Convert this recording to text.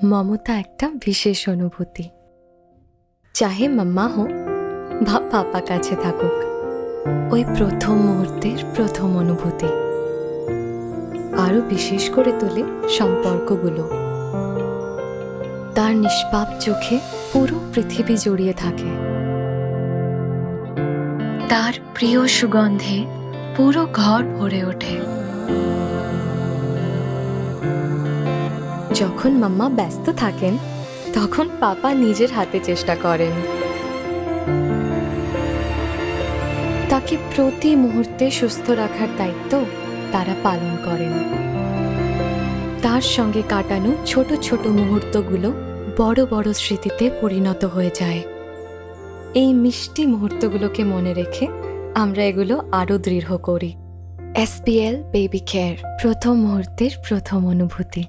মমতা একটা বিশেষ অনুভূতি। চাহে মাম্মা হোক বা পাপা কাছে থাকুক, ওই প্রথম মুহূর্তের প্রথম অনুভূতি আরো বিশেষ করে তোলে সম্পর্কগুলো। তার নিষ্পাপ চোখে পুরো পৃথিবী জড়িয়ে থাকে, তার প্রিয় সুগন্ধে পুরো ঘর ভরে ওঠে। যখন মাম্মা ব্যস্ত থাকেন তখন পাপা নিজের হাতে চেষ্টা করেন, তাকে প্রতি মুহূর্তে সুস্থ রাখার দায়িত্ব তারা পালন করেন। তার সঙ্গে কাটানো ছোট ছোট মুহূর্তগুলো বড় বড় স্মৃতিতে পরিণত হয়ে যায়। এই মিষ্টি মুহূর্তগুলোকে মনে রেখে আমরা এগুলো আরো দৃঢ় করি। SPL বেবি কেয়ার, প্রথম মুহূর্তের প্রথম অনুভূতি।